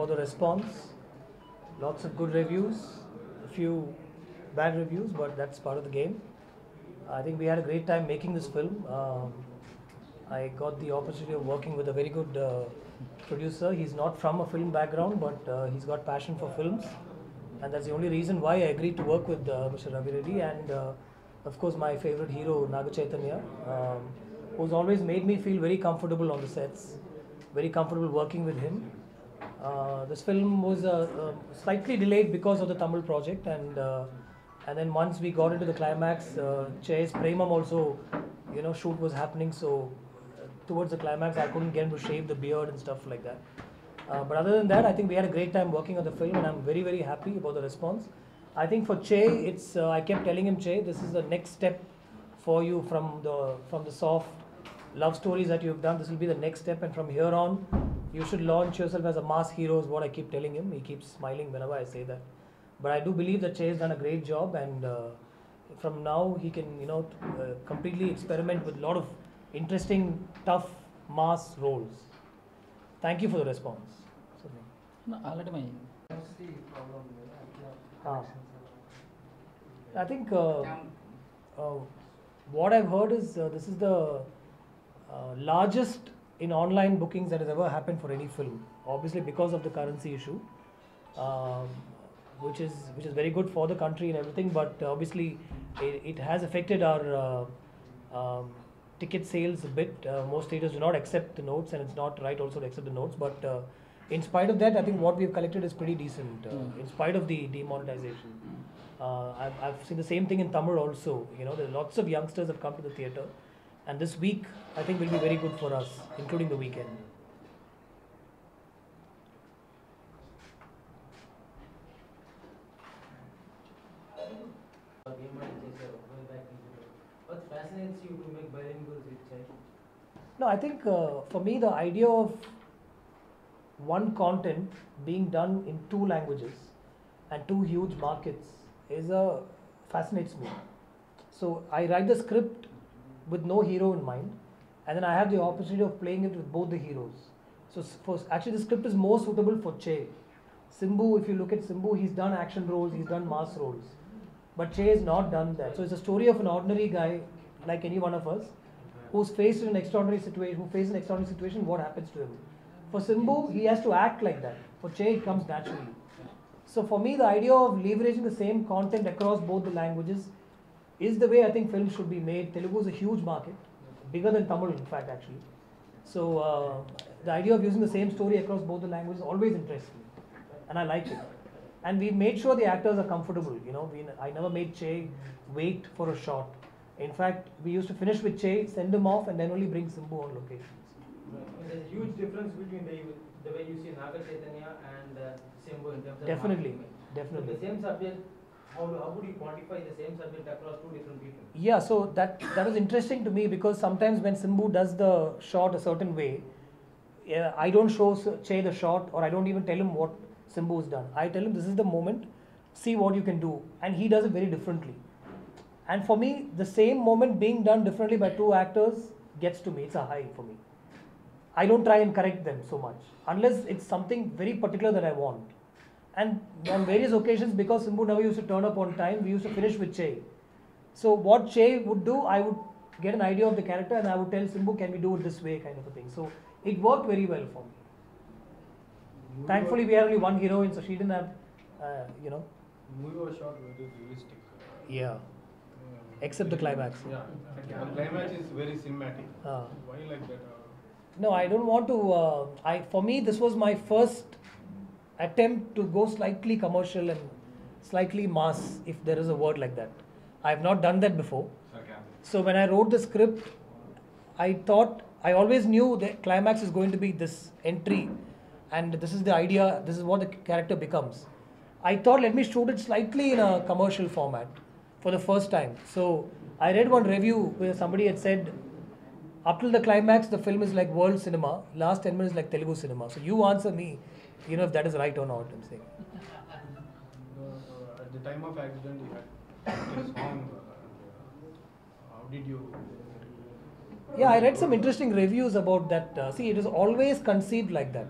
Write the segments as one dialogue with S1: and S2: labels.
S1: about the response. Lots of good reviews, a few bad reviews, but that's part of the game. I think we had a great time making this film. I got the opportunity of working with a very good producer. He's not from a film background, but he's got passion for films, and that's the only reason why I agreed to work with Mr. Ravi Reddy and, of course, my favorite hero Naga Chaitanya, who's always made me feel very comfortable on the sets, very comfortable working with him. This film was slightly delayed because of the Tamil project, and then once we got into the climax, Chay's Premam also, shoot was happening. So towards the climax, I couldn't get him to shave the beard and stuff like that. But other than that, I think we had a great time working on the film, and I'm very, very happy about the response. I think for Che, it's I kept telling him, Che, this is the next step for you from the soft love stories that you've done. This will be the next step, and from here on, you should launch yourself as a mass hero. Is what I keep telling him. He keeps smiling whenever I say that. But I do believe that Che has done a great job, and from now he can, completely experiment with a lot of interesting, tough, mass roles. Thank you for the response.
S2: No, already my.
S1: I think what I've heard is this is the largest in online bookings that has ever happened for any film. Obviously, because of the currency issue, which is very good for the country and everything. But obviously, it has affected our ticket sales a bit. Most theaters do not accept the notes, and it's not right also to accept the notes. But in spite of that, I think what we've collected is pretty decent. In spite of the demonetization, I've seen the same thing in Tamil also. There are lots of youngsters have come to the theater, and this week I think will be very good for us, including the weekend.
S3: What fascinates you to make bilinguals with Chai?
S1: No, I think for me the idea of one content being done in two languages and two huge markets fascinates me. So I write the script with no hero in mind, and then I have the opportunity of playing it with both the heroes. So actually the script is more suitable for Che. Simbu, if you look at Simbu, he's done action roles, he's done mass roles. But Che has not done that. So it's a story of an ordinary guy, like any one of us, who's faced in an extraordinary situation, what happens to him. For Simbu, he has to act like that. For Che, it comes naturally. So for me, the idea of leveraging the same content across both the languages is the way I think films should be made. Telugu is a huge market, bigger than Tamil in fact actually. So the idea of using the same story across both the languages always interests me, and I like it. And we made sure the actors are comfortable. I never made Che wait for a shot. In fact, we used to finish with Che, send him off, and then only bring Simbu on locations.
S3: There's a huge difference between the way you see Naga Chaitanya and Simbu in terms of
S1: Definitely.
S3: So the same subject, how would you quantify the same subject across two different people?
S1: Yeah, so that was interesting to me, because sometimes when Simbu does the shot a certain way, I don't show Che the shot, or I don't even tell him what Simbu has done. I tell him this is the moment, see what you can do, and he does it very differently. And for me, the same moment being done differently by two actors gets to me. It's a high for me. I don't try and correct them so much, unless it's something very particular that I want. And on various occasions, because Simbu never used to turn up on time, we used to finish with Che. So what Che would do, I would get an idea of the character, and I would tell Simbu, can we do it this way, kind of a thing. So it worked very well for me. Thankfully, we had only one heroine, so she didn't have,
S4: Movie was shot very realistic.
S1: Yeah. Except the climax.
S4: Yeah, the climax is very cinematic. Why like that?
S1: No, I don't want to. For me, this was my first attempt to go slightly commercial and slightly mass, if there is a word like that. I have not done that before. So when I wrote the script, I always knew the climax is going to be this entry, and this is the idea, this is what the character becomes. I thought, let me shoot it slightly in a commercial format for the first time. So I read one review where somebody had said, up till the climax, the film is like world cinema, last 10 minutes like Telugu cinema. So you answer me, if that is right or not, I'm saying.
S4: At the time of accident, you had a song. How did you?
S1: Yeah, I read some interesting reviews about that. See, it is always conceived like that.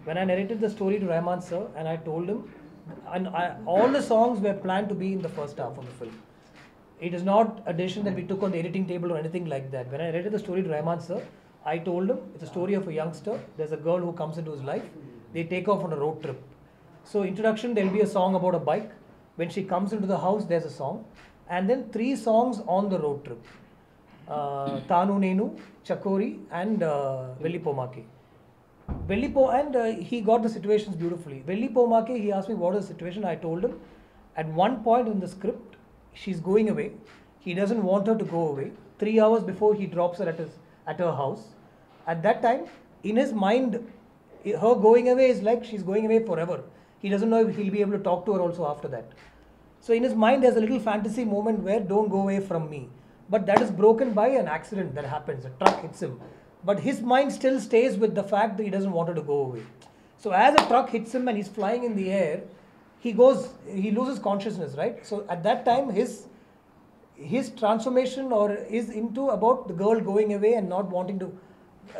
S1: When I narrated the story to Rahman sir and I told him, all the songs were planned to be in the first half of the film. It is not a decision that we took on the editing table or anything like that. When I narrated the story to Rahman sir, I told him it's a story of a youngster. There's a girl who comes into his life. They take off on a road trip. So introduction, there'll be a song about a bike. When she comes into the house, there's a song. And then 3 songs on the road trip. Tanu Nenu, Chakori and Vellipomake. And he got the situations beautifully. Vellipomake, he asked me what is the situation. I told him at one point in the script, she's going away. He doesn't want her to go away. 3 hours before he drops her at her house. At that time, in his mind, her going away is like she's going away forever. He doesn't know if he'll be able to talk to her also after that. So in his mind, there's a little fantasy moment where don't go away from me. But that is broken by an accident that happens. A truck hits him. But his mind still stays with the fact that he doesn't want her to go away. So as a truck hits him and he's flying in the air, he loses consciousness, right? So at that time, his transformation is into about the girl going away and not wanting to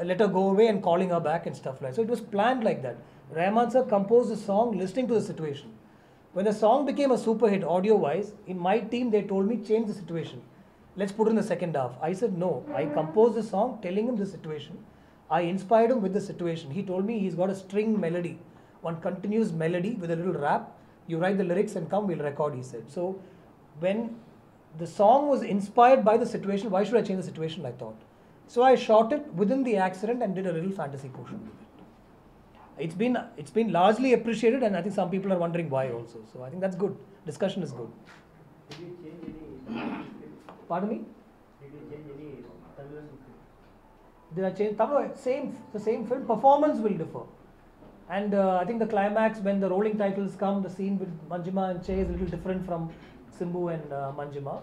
S1: let her go away and calling her back and stuff like that. So it was planned like that. Rahman sir composed the song listening to the situation. When the song became a super hit audio-wise, in my team they told me change the situation. Let's put in the second half. I said no. I composed the song telling him the situation. I inspired him with the situation. He told me he's got a string melody, one continuous melody with a little rap. You write the lyrics and come, we'll record, he said. So when the song was inspired by the situation, why should I change the situation, I thought. So I shot it within the accident and did a little fantasy portion with it. It's been largely appreciated, and I think some people are wondering why also. So I think that's good. Discussion is good.
S3: Did you change any?
S1: Pardon me?
S3: Did you change any Tamil?
S1: Did I change? The same film. Performance will differ. And I think the climax, when the rolling titles come, the scene with Manjima and Che is a little different from Simbu and Manjima.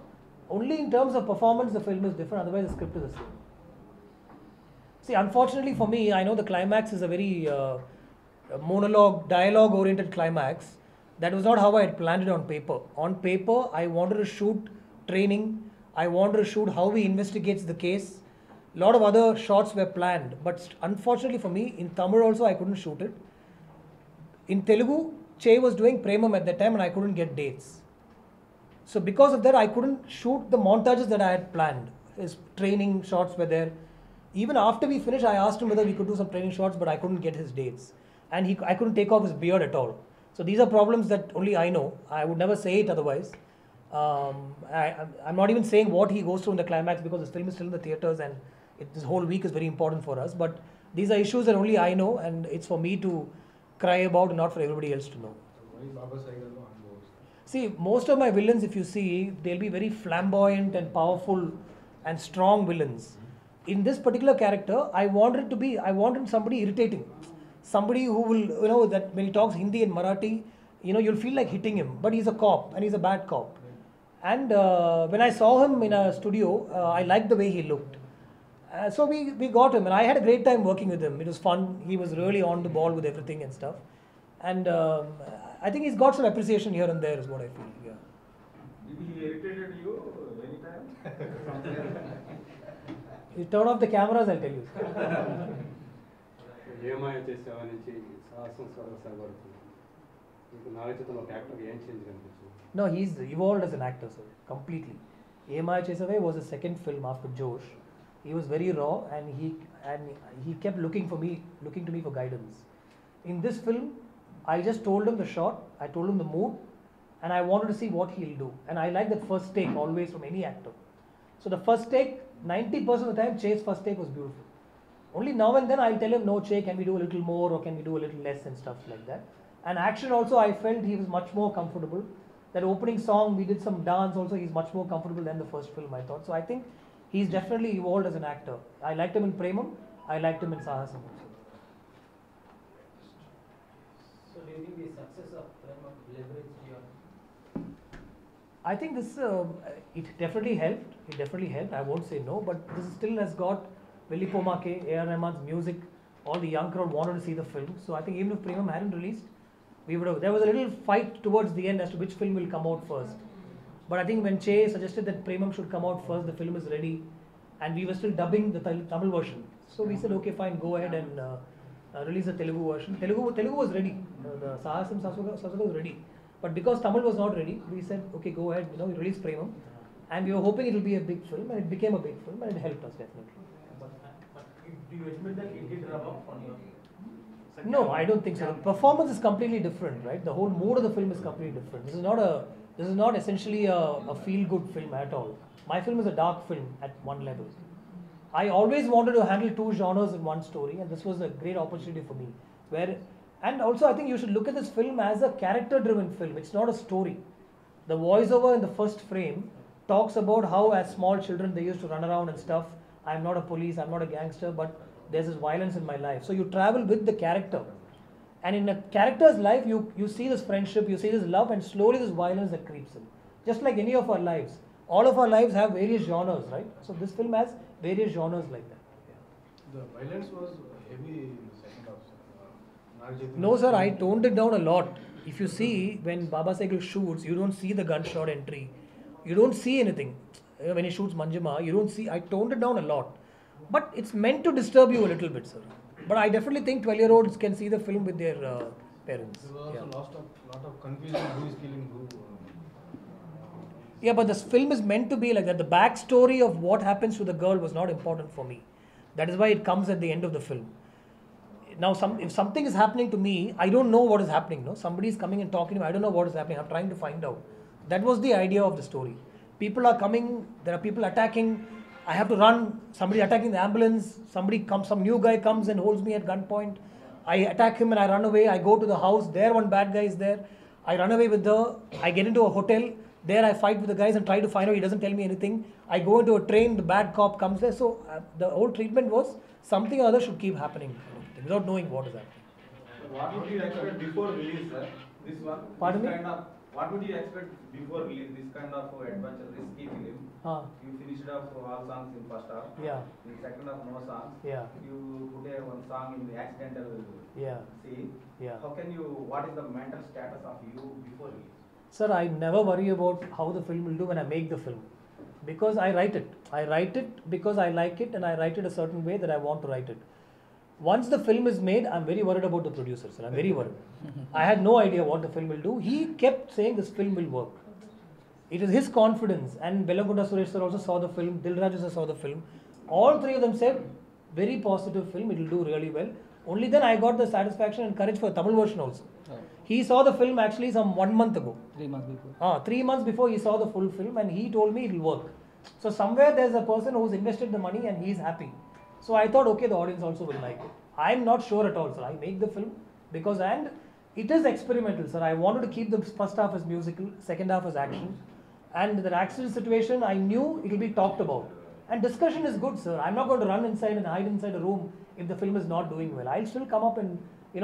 S1: Only in terms of performance, the film is different. Otherwise, the script is the same. See, unfortunately for me, I know the climax is a very monologue, dialogue-oriented climax. That was not how I had planned it on paper. On paper, I wanted to shoot training. I wanted to shoot how he investigates the case. A lot of other shots were planned. But unfortunately for me, in Tamil also, I couldn't shoot it. In Telugu, Che was doing Premam at that time and I couldn't get dates. So because of that, I couldn't shoot the montages that I had planned. His training shots were there. Even after we finished, I asked him whether we could do some training shots, but I couldn't get his dates. And I couldn't take off his beard at all. So these are problems that only I know. I would never say it otherwise. I'm not even saying what he goes through in the climax because this film is still in the theatres and this whole week is very important for us. But these are issues that only I know, and it's for me to cry about and not for everybody else to know. See, most of my villains, if you see, they'll be very flamboyant and powerful and strong villains. In this particular character, I wanted somebody irritating. Somebody who will, that when he talks Hindi and Marathi, you'll feel like hitting him. But he's a cop and he's a bad cop. And when I saw him in a studio, I liked the way he looked. So we got him, and I had a great time working with him. It was fun. He was really on the ball with everything and stuff. And I think he's got some appreciation here and there is what I feel. Yeah.
S4: Did he irritated you anytime?
S1: You turn off the cameras, I'll tell you.
S5: ఏమాయ చేసావా నుంచి సాహసం స్వరసాగ మీకు నాగచైతన్య ఒక actor ఏం change కనిపించింది?
S1: No, he's evolved as an actor, sir, completely. Emaya Chesave was his second film after Josh. He was very raw, and he kept looking to me for guidance. In this film, I just told him the shot, I told him the mood, and I wanted to see what he'll do. And I like that first take always from any actor. So the first take, 90% of the time, Che's first take was beautiful. Only now and then I'll tell him, no, Che, can we do a little more or can we do a little less and stuff like that. And action also, I felt he was much more comfortable. That opening song, we did some dance also, he's much more comfortable than the first film, I thought. So I think he's definitely evolved as an actor. I liked him in Premam, I liked him in Sahasam also.
S3: So do you think the success of Premam leveraged your?
S1: I think this, it definitely helped. It definitely helped. I won't say no, but this still has got Vellipomake, A.R. Rahman's music. All the young crowd wanted to see the film. So I think even if Premam hadn't released, there was a little fight towards the end as to which film will come out first. But I think when Che suggested that Premam should come out first, the film is ready, and we were still dubbing the Tamil version. So we said, okay, fine, go ahead and release the Telugu version. Telugu was ready. The Sahasam Swasaga was ready. But because Tamil was not ready, we said, okay, go ahead, we released Premam. And we were hoping it will be a big film, and it became a big film, and it helped us definitely.
S3: But do you admit that it did rub off on your?
S1: No, I don't think so. The performance is completely different, right? The whole mood of the film is completely different. This is not essentially a feel-good film at all. My film is a dark film at one level. I always wanted to handle two genres in one story, and this was a great opportunity for me. And also, I think you should look at this film as a character-driven film. It's not a story. The voiceover in the first frame talks about how, as small children, they used to run around and stuff. I'm not a police, I'm not a gangster, but there's this violence in my life. So you travel with the character. And in a character's life, you see this friendship, you see this love, and slowly this violence that creeps in. Just like any of our lives. All of our lives have various genres, right? So this film has various genres like that.
S4: The violence was heavy in the second half.
S1: No, sir, I toned it down a lot. If you see, when Baba Cycle shoots, you don't see the gunshot entry. You don't see anything. When he shoots Manjima, you don't see. I toned it down a lot. But it's meant to disturb you a little bit, sir. But I definitely think 12-year-olds can see the film with their parents.
S4: There was also lot of confusion who is killing who.
S1: Yeah, but this film is meant to be like that. The backstory of what happens to the girl was not important for me. That is why it comes at the end of the film. Now, if something is happening to me, I don't know what is happening. No, somebody is coming and talking to me. I don't know what is happening. I'm trying to find out. That was the idea of the story. People are coming. There are people attacking. I have to run. Somebody attacking the ambulance. Somebody comes. Some new guy comes and holds me at gunpoint. I attack him and I run away. I go to the house. There, one bad guy is there. I run away with her. I get into a hotel. There I fight with the guys and try to find out. He doesn't tell me anything. I go into a train. The bad cop comes there. So the whole treatment was something or other should keep happening without knowing what is happening.
S6: What would you expect before release, sir? This one?
S1: Pardon
S6: this
S1: me?
S6: Kind of, what would you expect before release? This kind of adventure, risky film. You finished off all songs in first half.
S1: Yeah.
S6: In second half, no songs.
S1: Yeah.
S6: You put one song in the accidental scene.
S1: Yeah.
S6: How can you? What is the mental status of you before release?
S1: Sir, I never worry about how the film will do when I make the film. Because I write it. I write it because I like it and I write it a certain way that I want to write it. Once the film is made, I'm very worried about the producer, sir. I'm very worried. I had no idea what the film will do. He kept saying this film will work. It is his confidence. And Bellankonda Suresh sir also saw the film. Dilraju sir saw the film. All three of them said, very positive film. It will do really well. Only then I got the satisfaction and courage for the Tamil version also. He saw the film actually some 1 month ago.
S2: 3 months before.
S1: 3 months before he saw the full film and he told me it will work. So somewhere there's a person who's invested the money and he's happy. So I thought, okay, the audience also will like it. I'm not sure at all, sir. I make the film because, and it is experimental, sir. I wanted to keep the first half as musical, second half as action. And the accident situation, I knew it will be talked about. And discussion is good, sir. I'm not going to run inside and hide inside a room if the film is not doing well. I'll still come up and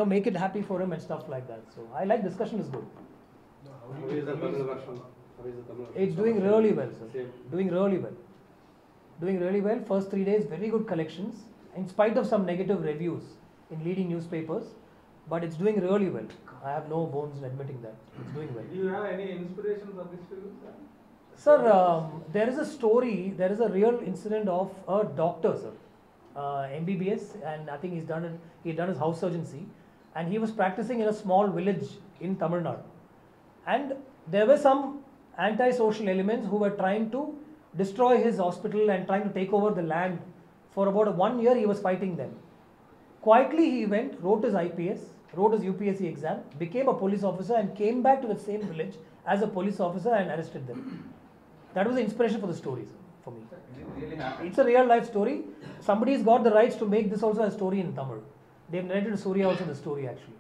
S1: make it happy for him and stuff like that. So I like discussion is good.
S5: How is the Tamil version?
S1: It's doing really well, sir. Doing really well. Doing really well. First 3 days, very good collections. In spite of some negative reviews in leading newspapers, but it's doing really well. I have no bones in admitting that. It's doing well.
S6: Do you have any inspiration for this film, sir?
S1: Sir, there is a story, there is a real incident of a doctor, sir. MBBS, and I think he had done his house surgency, and he was practicing in a small village in Tamil Nadu. And there were some anti-social elements who were trying to destroy his hospital and trying to take over the land. For about 1 year, he was fighting them. Quietly, he went, wrote his IPS, wrote his UPSC exam, became a police officer, and came back to the same village as a police officer and arrested them. That was the inspiration for the story, sir, for me.
S6: Really happened?
S1: It's a real life story. Somebody's got the rights to make this also a story in Tamil. They've narrated Surya also the story actually.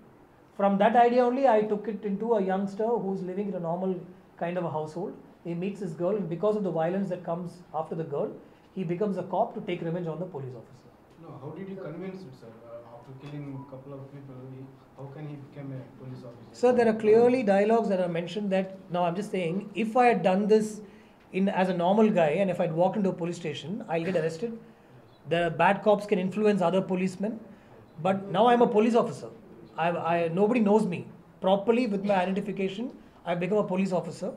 S1: From that idea only, I took it into a youngster who's living in a normal kind of a household. He meets this girl, and because of the violence that comes after the girl, he becomes a cop to take revenge on the police officer.
S4: No, how did you convince it, sir? After killing a couple of people, how can he become a police officer?
S1: Sir, there are clearly dialogues that are mentioned that, now I'm just saying, if I had done this as a normal guy and if I'd walked into a police station, I'll get arrested. The bad cops can influence other policemen. But now I'm a police officer. Nobody knows me. Properly with my identification, I've become a police officer.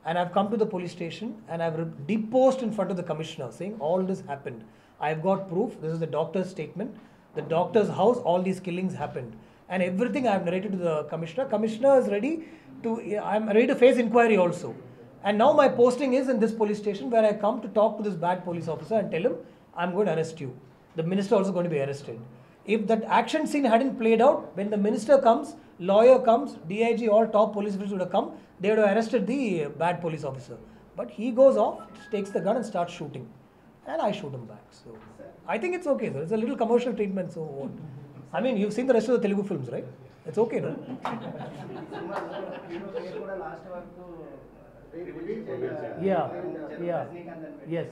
S1: And I've come to the police station and I've deposed in front of the commissioner saying all this happened. I've got proof. This is the doctor's statement. the doctor's house, all these killings happened. And everything I have narrated to the commissioner. Commissioner is ready to, I'm ready to face inquiry also. And now my posting is in this police station where I come to talk to this bad police officer and tell him, I'm going to arrest you. The minister also going to be arrested. If that action scene hadn't played out, when the minister comes, lawyer comes, DIG, all top police officers would have come, they would have arrested the bad police officer. But he goes off, takes the gun and starts shooting. And I shoot him back. So I think it's okay, sir. It's a little commercial treatment, so what? I mean, you've seen the rest of the Telugu films, right? It's okay, no? Yeah, yes.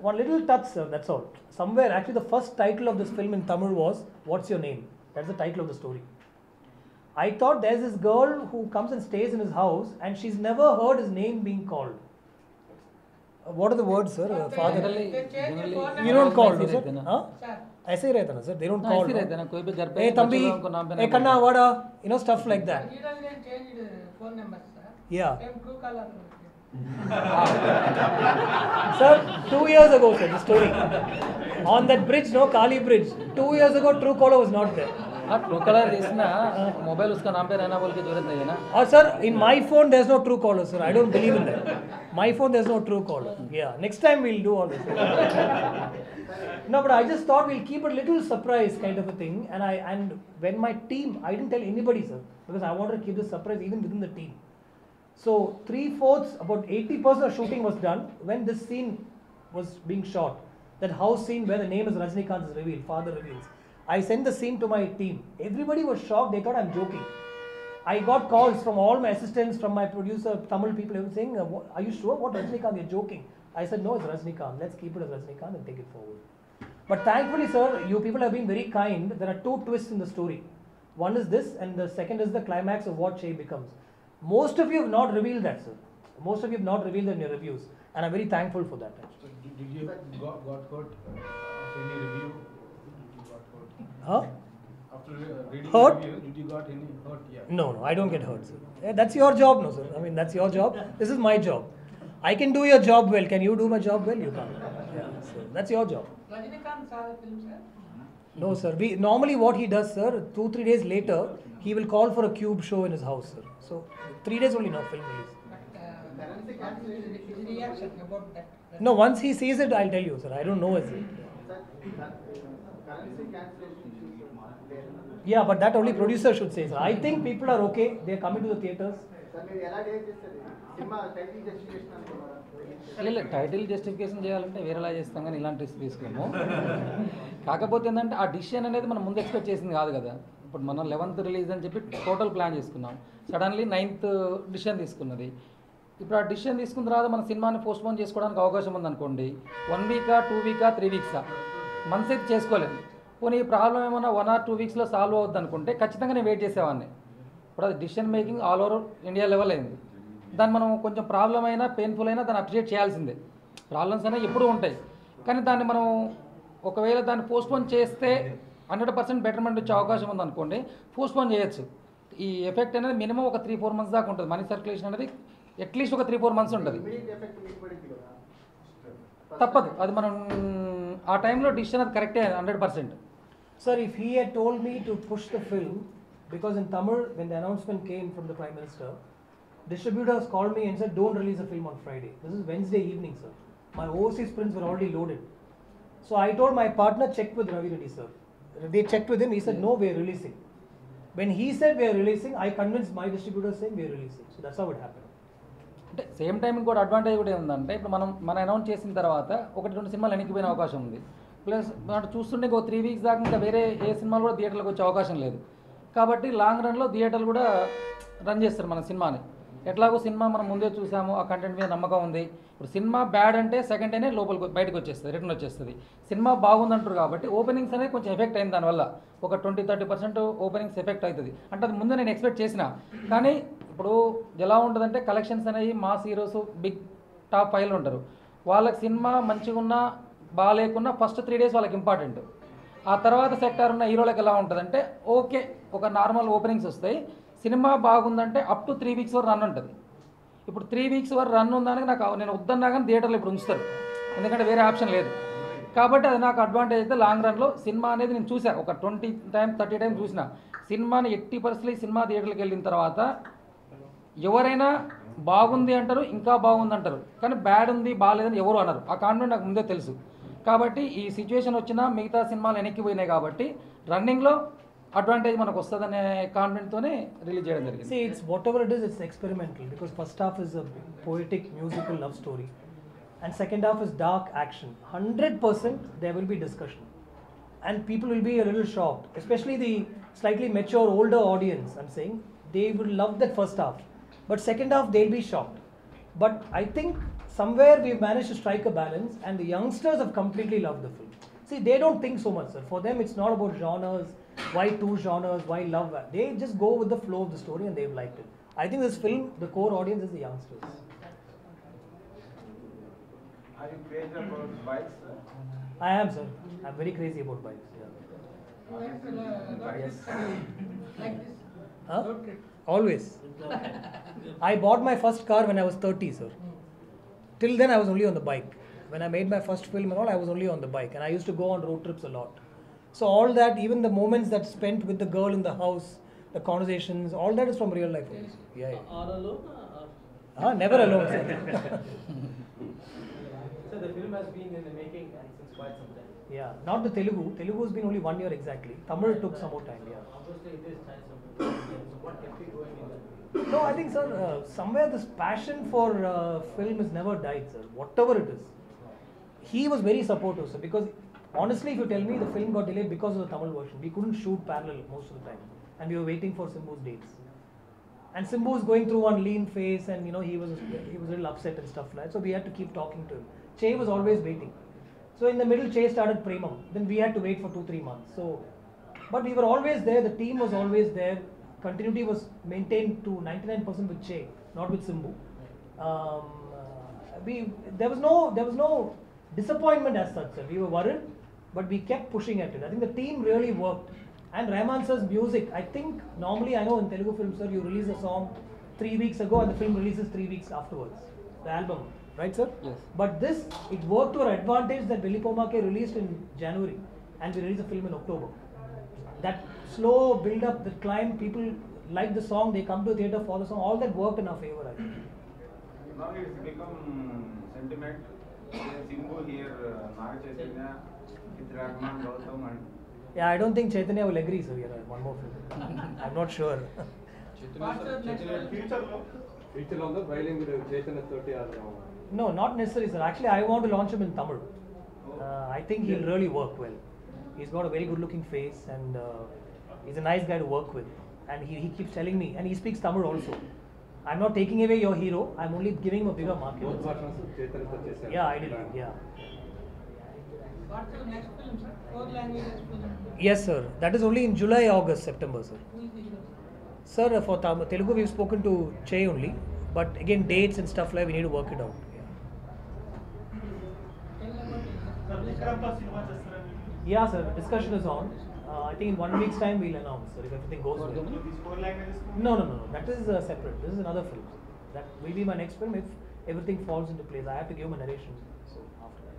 S1: One little touch, sir, that's all. Somewhere, actually the first title of this film in Tamil was, What's Your Name? That's the title of the story. I thought there's this girl who comes and stays in his house and she's never heard his name being called. What are the words, sir? Father? You don't call, no, sir? Huh? ऐसे ही रहता ना, sir. They don't call. Hey, Tambi, hey, Kanna, Vada, you know, stuff like that.
S7: You don't even change phone number, sir.
S1: Yeah.
S7: Same true color.
S1: Sir, 2 years ago, sir, the story. On that bridge, no, Kali Bridge. 2 years ago, Truecaller was not there.
S2: Truecaller is na mobile uska naam pe rehna bol ke zarurat nahi hai na.
S1: Or sir, in my phone there's no Truecaller, sir. I don't believe in that. My phone there's no Truecaller. Yeah, next time we'll do all this. No, but I just thought we'll keep a little surprise kind of a thing. And when my team, I didn't tell anybody, sir, because I wanted to keep the surprise even within the team. So 3/4, about 80% of shooting was done when this scene was being shot. That house scene where the name is Rajinikanth is revealed, father reveals. I sent the scene to my team. Everybody was shocked. They thought I'm joking. I got calls from all my assistants, from my producer, Tamil people, everything saying, are you sure? What Rajinikanth? You're joking. I said, no, it's Rajinikanth. Let's keep it as Rajinikanth and take it forward. But thankfully, sir, you people have been very kind. There are 2 twists in the story. One is this, and the second is the climax of what Shay becomes. Most of you have not revealed that, sir. Most of you have not revealed that in your reviews. And I'm very thankful for that.
S4: So did you got hurt of any review?
S1: Huh?
S4: After reading
S1: Hurt?
S4: the review, did you got any hurt? Yeah.
S1: No, I don't get hurt, sir. Yeah, that's your job, no, sir. I mean, that's your job. This is my job. I can do your job well. Can you do my job well? You can't. Yeah, so that's your job.
S7: Rajinikanth saw the film, sir?
S1: No, sir. Normally what he does, sir, 2-3 days later, he will call for a cube show in his house, sir. So 3 days only now, film release.
S7: His reaction about that.
S1: No, once he sees it, I'll tell you, sir. I don't know is it. Yeah, but that only producer should say, sir. I think people are okay. They are coming to the theatres.
S2: లేదు title justification చేయాలంటే వేరేలా చేస్తాం కానీ ఇలాంటి risk తీసుకోము. కాకపోతే ఏంటంటే ఆ డిసిషన్ అనేది మనం ముందు ఎక్స్పెక్ట్ చేసింది కాదు కదా. ఇప్పుడు మనం 11th రిలీజ్ అని చెప్పి టోటల్ ప్లాన్ చేసుకున్నాం. సడన్లీ 9th డిసిషన్ తీసుకున్నది. ఇప్పుడు ఆ డిసిషన్ తీసుకున్న తర్వాత మన సినిమాని పోస్ట్పోన్ చేసుకోవడానికి అవకాశం ఉందనుకోండి. 1 వీకా 2 వీకా 3 వీక్సా మంత్స్ అయితే చేసుకోలేము. పోనీ ఈ ప్రాబ్లం ఏమన్నా 1 or 2 వీక్స్లో సాల్వ్ అవుద్ది అనుకుంటే ఖచ్చితంగా నేను వెయిట్ చేసేవాడిని. ఇప్పుడు అది decision making all over India level అయింది. దాన్ని మనం కొంచెం ప్రాబ్లం అయినా పెయిన్ఫుల్ అయినా దాన్ని అప్రిషియేట్ చేయాల్సిందే. ప్రాబ్లమ్స్ అనేవి ఎప్పుడూ ఉంటాయి కానీ దాన్ని మనం ఒకవేళ దాన్ని పోస్ట్పోన్ చేస్తే 100% బెటర్మెంట్ వచ్చే అవకాశం ఉందనుకోండి పోస్ట్పోన్ చేయొచ్చు. ఈ ఎఫెక్ట్ అనేది మినిమం ఒక 3-4 months దాకా ఉంటుంది. మనీ సర్క్యులేషన్ అనేది అట్లీస్ట్ ఒక 3-4 months ఉంటుంది. తప్పదు అది మనం ఆ టైంలో డిసిషన్ అది కరెక్టే 100%.
S1: Sir, if he had told me to push the film, because in Tamil, when the announcement came from the Prime Minister, distributors called me and said, don't release the film on Friday. This is Wednesday evening, sir. My overseas prints were already loaded. So I told my partner, check with Ravi Reddy, sir. They checked with him, he said, no, we are releasing. When he said we are releasing, I convinced my distributors saying we are releasing. So that's how it happened.
S2: అంటే same time ఇంకోటి advantage కూడా ఏముందంటే ఇప్పుడు మనం announce చేసిన తర్వాత 1-2 సినిమాలు వెనక్కిపోయిన అవకాశం ఉంది. ప్లస్ మనం చూస్తుంటే ఇంకో 3 weeks దాకా ఇంకా వేరే ఏ సినిమాలు కూడా థియేటర్లకు వచ్చే అవకాశం లేదు. కాబట్టి లాంగ్ రన్లో థియేటర్లు కూడా రన్ చేస్తారు మన సినిమాని. ఎట్లాగో సినిమా మనం ముందే చూసాము, ఆ కంటెంట్ మీద నమ్మకం ఉంది. ఇప్పుడు సినిమా బ్యాడ్ అంటే సెకండ్ డేనే లోపలికి బయటకు వచ్చేస్తుంది, రిటర్న్ వచ్చేస్తుంది. సినిమా బాగుందంటారు కాబట్టి ఓపెనింగ్స్ అనేది కొంచెం ఎఫెక్ట్ అయింది. దానివల్ల ఒక 20-30% ఓపెనింగ్స్ ఎఫెక్ట్ అవుతుంది. అంటే అది ముందే నేను ఎక్స్పెక్ట్ చేసిన. కానీ ఇప్పుడు ఎలా ఉంటుందంటే కలెక్షన్స్ అనేవి మాస్ హీరోస్ బిగ్ టాప్ 5లో ఉంటారు. వాళ్ళకి సినిమా మంచిగా ఉన్నా బాగాలేకున్నా ఫస్ట్ 3 days వాళ్ళకి ఇంపార్టెంట్. ఆ తర్వాత సెక్టార్ ఉన్న హీరోలకు ఎలా ఉంటుందంటే ఓకే ఒక నార్మల్ ఓపెనింగ్స్ వస్తాయి, సినిమా బాగుందంటే అప్ టు 3 weeks వరకు రన్ ఉంటుంది. ఇప్పుడు 3 weeks వరకు రన్ ఉందని నేను వద్దన్నా కానీ థియేటర్లో ఇప్పుడు ఉంచుతారు, ఎందుకంటే వేరే ఆప్షన్ లేదు. కాబట్టి అది నాకు అడ్వాంటేజ్ అయితే లాంగ్ రన్లో సినిమా అనేది నేను చూసాను ఒక 20 టైమ్స్ 30 టైమ్స్ చూసిన సినిమాని ఎట్టి పరిస్థితులు ఈ సినిమా థియేటర్కి వెళ్ళిన తర్వాత ఎవరైనా బాగుంది అంటారు, ఇంకా బాగుంది అంటారు, కానీ బ్యాడ్ ఉంది బాగాలేదని ఎవరు అన్నారు. ఆ కాన్ఫిడెంట్ నాకు ముందే తెలుసు. కాబట్టి ఈ సిచ్యువేషన్ వచ్చినా మిగతా సినిమాలు వెనక్కి పోయినాయి కాబట్టి రన్నింగ్లో అడ్వాంటేజ్ మనకు వస్తుందనే కాన్ఫిడెంట్తోనే రిలీజ్ చేయడం జరిగింది.
S1: See, it's whatever it is, it's experimental because first half is a poetic musical love story and second half is dark action. 100% there will be discussion and people will be a little shocked, especially the slightly mature older audience. I'm saying they will love that first half, but second half they'll be shocked. But I think somewhere we've managed to strike a balance and the youngsters have completely loved the film. See, they don't think so much, sir. For them it's not about genres, why two genres, why love. They just go with the flow of the story and they've liked it. I think this film, the core audience is the youngsters.
S6: Are you crazy about bikes, sir?
S1: I am, sir. I'm very crazy about bikes. Yeah.
S7: Yes. Like this.
S1: Huh?
S7: Road trip.
S1: Always. I bought my first car when I was 30, sir. Till then I was only on the bike. When I made my first film and all, I was only on the bike and I used to go on road trips a lot. So all that, even the moments that spent with the girl in the house, the conversations, all that is from real life. Yeah, yeah.
S3: All alone?
S1: Never alone, sir.
S3: So the film has been in the making and since quite some time.
S1: Yeah, not the Telugu. Telugu has been only 1 year exactly. Tamil took some more time, yeah.
S3: Obviously it is time. So what kept you going in that?
S1: No, I think, sir, somewhere this passion for film has never died, sir. Whatever it is. He was very supportive, sir, because honestly, if you tell me, the film got delayed because of the Tamil version. We couldn't shoot parallel most of the time, and we were waiting for Simbu's dates. And Simbu was going through one lean phase, and he was a little upset and stuff like that. So we had to keep talking to him. Che was always waiting. So in the middle, Che started Premam. Then we had to wait for 2-3 months. So, but we were always there. The team was always there. Continuity was maintained to 99% with Che, not with Simbu. There was no disappointment as such, sir. We were worried, but we kept pushing at it. I think the team really worked. And Rahman sir's music, I think normally I know in Telugu films, sir, you release a song 3 weeks ago and the film releases 3 weeks afterwards. The album, right, sir?
S2: Yes.
S1: But this, it worked to our advantage that Velipomake released in January and we released the film in October. That slow build up, the climb, people like the song, they come to the theatre for the song, all that worked in our favor, I think.
S6: Now it's become sentiment. Simbu here, Naga Chaitanya, with Rahman, Gautham and
S1: Yeah, I don't think Chaitanya will agree, sir. Yeah, one more film. I'm not sure.
S7: What's your next film?
S5: Future on the violin with Chaitanya 30 or
S1: No, not necessarily, sir. Actually, I want to launch him in Tamil. I think he'll really work well. He's got a very good looking face and he's a nice guy to work with. And he keeps telling me, and he speaks Tamil also. I'm not taking away your hero, I'm only giving him a bigger market.
S5: both versions Chaitanya Chaitanya.
S1: Yeah, I did. Yeah.
S7: What's your next film, sir? 4 languages film.
S1: Yes, sir. That is only in July, August, September, sir.
S7: Who is the hero?
S1: Sir, for Telugu, we've spoken to Che only. But again, dates and stuff like we need to work it out. Yeah.
S7: Tell about it.
S1: Yeah, sir. Discussion is on. I think in 1 week's time we'll announce, sir, if everything goes well.
S6: these 4 languages.
S1: No. That is separate. This is another film. That will be my next film if everything falls into place. I have to give him a narration. So after that.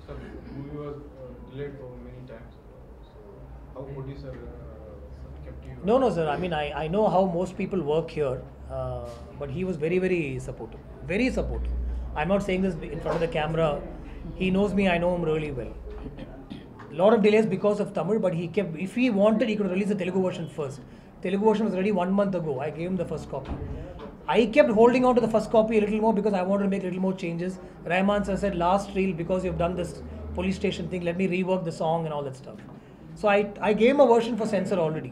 S4: Sir, the movie was delayed for many times. So how producer kept you?
S1: No, sir. I mean, I know how most people work here, but he was very, very supportive. Very supportive. I'm not saying this in front of the camera. He knows me. I know him really well. Lot of delays because of Tamil, but he kept. If he wanted, he could release the Telugu version first. Telugu version was ready 1 month ago. I gave him the first copy. I kept holding on to the first copy a little more because I wanted to make a little more changes. Rahman sir said, last reel, because you've done this police station thing, let me rework the song and all that stuff. So I gave him a version for censor already.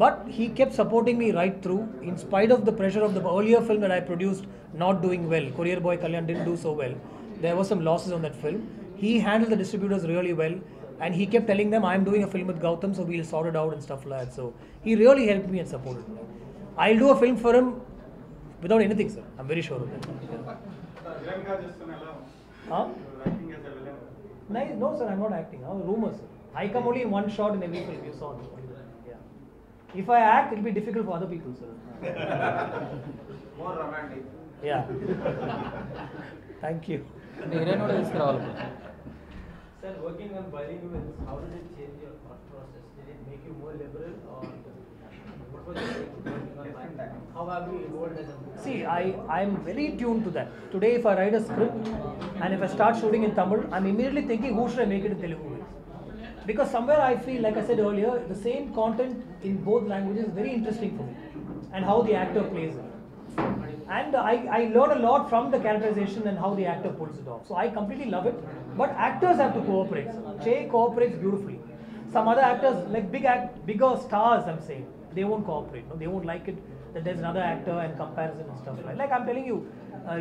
S1: But he kept supporting me right through, in spite of the pressure of the earlier film that I produced not doing well. Courier Boy Kalyan didn't do so well. There were some losses on that film. He handled the distributors really well. And he kept telling them, I'm doing a film with Gautham, so we'll sort it out and stuff like that. So he really helped me and supported me. I'll do a film for him without anything, sir. I'm very sure of that. Huh? Nice. No, sir, I'm not acting. Rumors, sir. I come only in one shot in every film you saw. Yeah. If I act, it'll be difficult for other people, sir.
S6: More romantic.
S1: Yeah. Thank you.
S2: Heroine కూడా తీసుకురావాలి.
S3: Sir, working on bilinguals, how did it change your thought process? Did it make you more liberal, or what was it like working on bilingual? How have you evolved as a
S1: See, I'm very tuned to that. Today, if I write a script and if I start shooting in Tamil, I'm immediately thinking, who should I make it in Telugu with? Because somewhere I feel, like I said earlier, the same content in both languages is very interesting for me, and how the actor plays it. And I learn a lot from the characterization and how the actor pulls it off. So I completely love it. But actors have to cooperate. Che cooperates beautifully. Some other actors, like bigger stars, I'm saying, they won't cooperate. No? They won't like it that there's another actor and comparison and stuff like I'm telling you,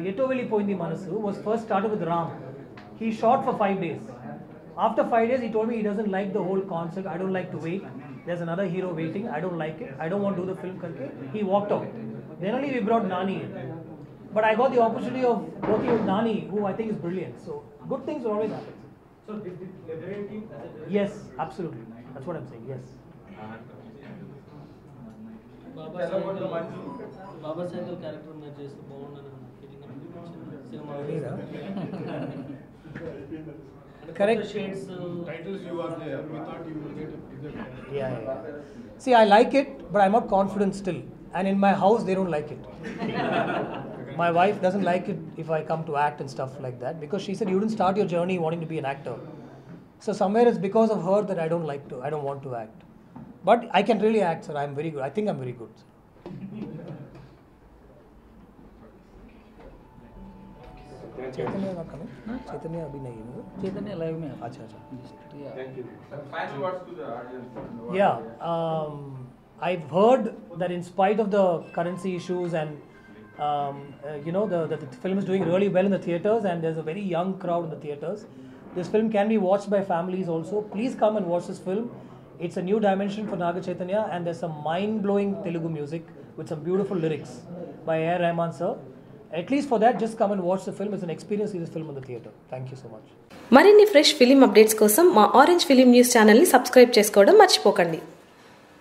S1: Yetoveli Poindi Manasu was first started with Ram. He shot for 5 days. After 5 days, he told me he doesn't like the whole concept. I don't like to wait. There's another hero waiting. I don't like it. I don't want to do the film. He walked out. Then only we brought Nani in. But I got the opportunity of working with Nani, who I think is brilliant. So good things will always happen.
S3: So did it liberate you as a director?
S1: Yes, absolutely. That's what I'm saying. Yes.
S7: Baba Cycle character match చేస్తే బాగుందని feeling
S1: Correct.
S7: Shades.
S4: Titles you are there, we thought you will get it.
S1: Yeah. See, I like it, but I'm not confident still. And in my house, they don't like it. My wife doesn't like it if I come to act and stuff like that, because she said you didn't start your journey wanting to be an actor. So somewhere it's because of her that I don't want to act. But I can really act, sir. I'm very good. I think I'm very good. Chaitanya not coming? Chaitanya abhi nahi hai.
S2: Chaitanya live May
S1: Acha.
S5: Thank you.
S6: Final words to the audience.
S1: Yeah. I've heard that in spite of the currency issues and the film is doing really well in the theatres, and there's a very young crowd in the theatres. This film can be watched by families also. Please come and watch this film. It's a new dimension for Naga Chaitanya, and there's some mind-blowing Telugu music with some beautiful lyrics by A. Rahman sir. At least for that, just come and watch the film. It's an experience to see this film in the theatre. Thank you so much.
S8: మరిన్ని fresh film updates కోసం మా orange film news ఛానల్ని subscribe చేసుకోవడం మర్చిపోకండి.